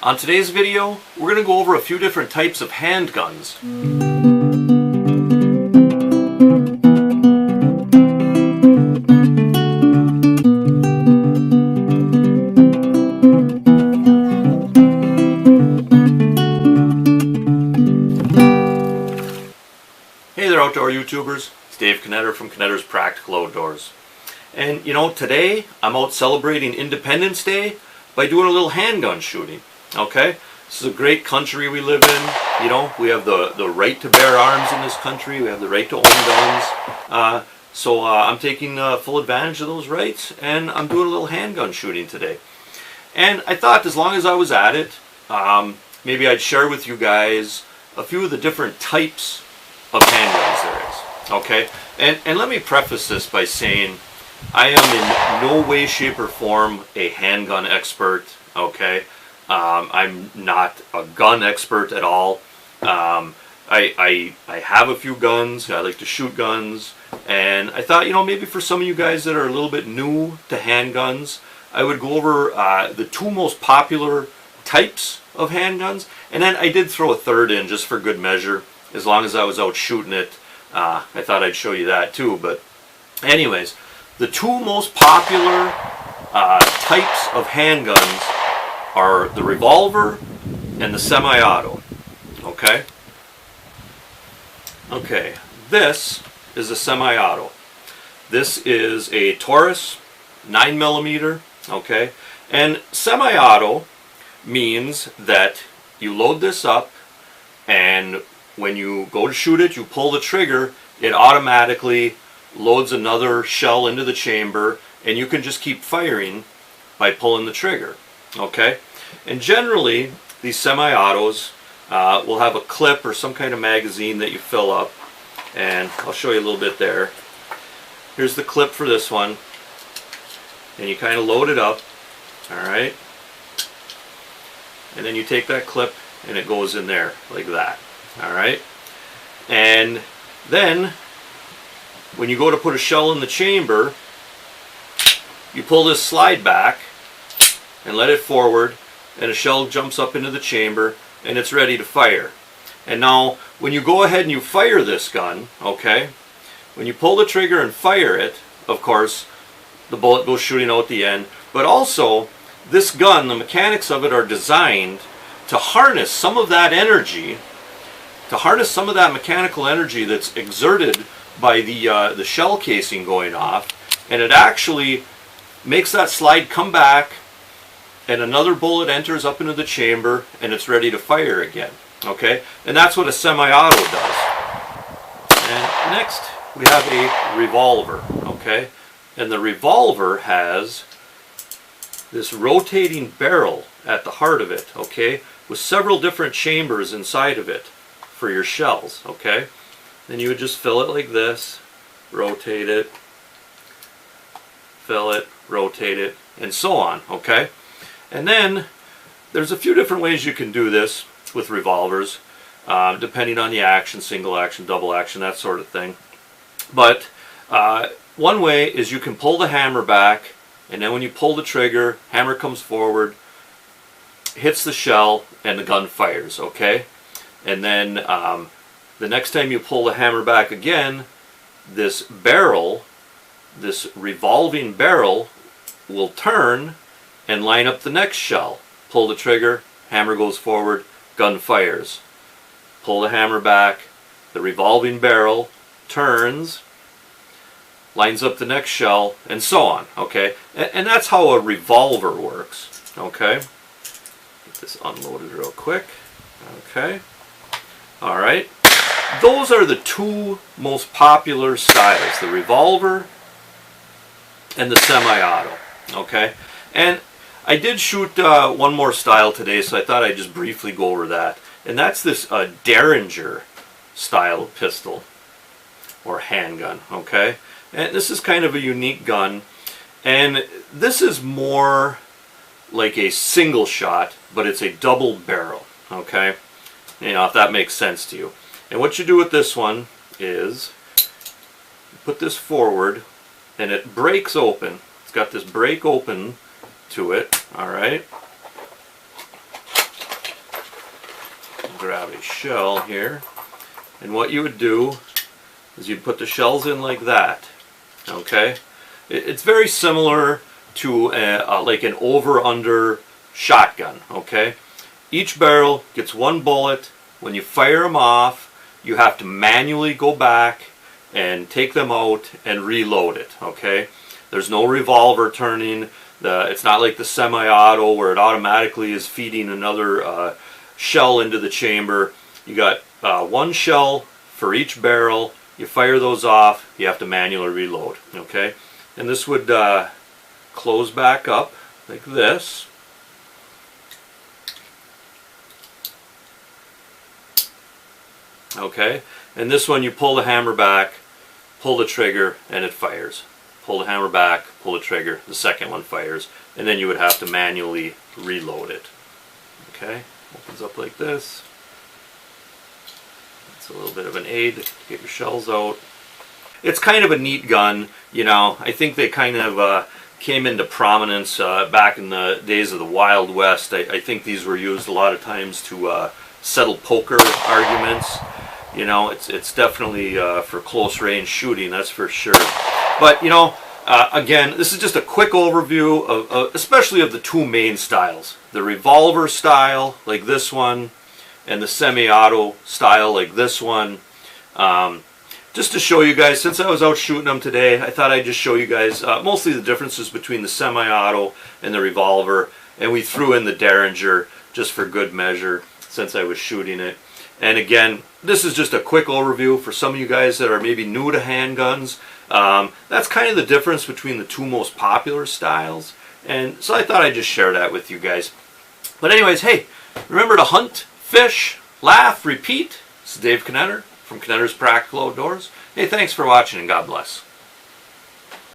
On today's video, we're going to go over a few different types of handguns. Hey there outdoor YouTubers, it's Dave Knetter from Knetter's Practical Outdoors. And you know, today I'm out celebrating Independence Day by doing a little handgun shooting. Okay, this is a great country we live in. You know, we have the right to bear arms in this country. We have the right to own guns. So I'm taking full advantage of those rights, and I'm doing a little handgun shooting today. And I thought, as long as I was at it, maybe I'd share with you guys a few of the different types of handguns there is. Okay, and let me preface this by saying I am in no way, shape, or form a handgun expert. Okay. I'm not a gun expert at all. I have a few guns. I like to shoot guns, and I thought, you know, maybe for some of you guys that are a little bit new to handguns, I would go over the two most popular types of handguns, and then I did throw a third in just for good measure. As long as I was out shooting it, I thought I'd show you that too. But anyways, the two most popular types of handguns are the Revolver and the SemiAuto. Okay? Okay, this is a SemiAuto. This is a Taurus 9mm, okay? And SemiAuto means that you load this up, and when you go to shoot it, you pull the trigger, it automatically loads another shell into the chamber, and you can just keep firing by pulling the trigger. Okay, and generally these semi-autos will have a clip or some kind of magazine that you fill up, and I'll show you a little bit there. Here's the clip for this one, and you kind of load it up, alright, and then you take that clip and it goes in there like that, alright, and then when you go to put a shell in the chamber, you pull this slide back and let it forward, and a shell jumps up into the chamber, and it's ready to fire. And now, when you go ahead and you fire this gun, okay, when you pull the trigger and fire it, of course, the bullet goes shooting out the end, but also, this gun, the mechanics of it are designed to harness some of that energy, to harness some of that mechanical energy that's exerted by the shell casing going off, and it actually makes that slide come back, and another bullet enters up into the chamber, and it's ready to fire again. Okay, and that's what a semi-auto does. And next we have a revolver. Okay, and the revolver has this rotating barrel at the heart of it. Okay, with several different chambers inside of it for your shells. Okay, then you would just fill it like this, rotate it, fill it, rotate it, and so on. Okay. And then there's a few different ways you can do this with revolvers, depending on the action, single action, double action, that sort of thing. But one way is you can pull the hammer back, and then when you pull the trigger, hammer comes forward, hits the shell, and the gun fires, okay? And then the next time you pull the hammer back again, this barrel, this revolving barrel, will turn and line up the next shell. Pull the trigger, hammer goes forward, gun fires. Pull the hammer back, the revolving barrel turns, lines up the next shell, and so on. Okay, and that's how a revolver works. Okay, get this unloaded real quick. Okay, all right. Those are the two most popular styles: the revolver and the semi-auto. Okay, and I did shoot one more style today, so I thought I'd just briefly go over that. And that's this Derringer style pistol or handgun, okay? And this is kind of a unique gun. And this is more like a single shot, but it's a double barrel, okay? You know, if that makes sense to you. And what you do with this one is you put this forward, and it breaks open. It's got this break open to it, all right? grab a shell here. And what you would do is you'd put the shells in like that. Okay? It's very similar to like an over-under shotgun. Okay? Each barrel gets one bullet. When you fire them off, you have to manually go back and take them out and reload it. Okay? There's no revolver turning. It's not like the semi-auto where it automatically is feeding another shell into the chamber. You got one shell for each barrel. You fire those off, you have to manually reload. Okay? And this would close back up like this. Okay? And this one you pull the hammer back, pull the trigger, and it fires. Pull the hammer back, pull the trigger, the second one fires, and then you would have to manually reload it. Okay? Opens up like this. It's a little bit of an aid to get your shells out. It's kind of a neat gun, you know. I think they kind of came into prominence back in the days of the Wild West. I think these were used a lot of times to settle poker arguments. You know, it's definitely for close range shooting, that's for sure. But, you know, again, this is just a quick overview of especially of the two main styles. The revolver style, like this one, and the semi-auto style, like this one. Just to show you guys, since I was out shooting them today, I thought I'd just show you guys mostly the differences between the semi-auto and the revolver. And we threw in the Derringer just for good measure since I was shooting it. And again, this is just a quick overview for some of you guys that are maybe new to handguns. That's kind of the difference between the two most popular styles. And so I thought I'd just share that with you guys. But anyways, hey, remember to hunt, fish, laugh, repeat. This is Dave Knetter from Knetter's Practical Outdoors. Hey, thanks for watching and God bless.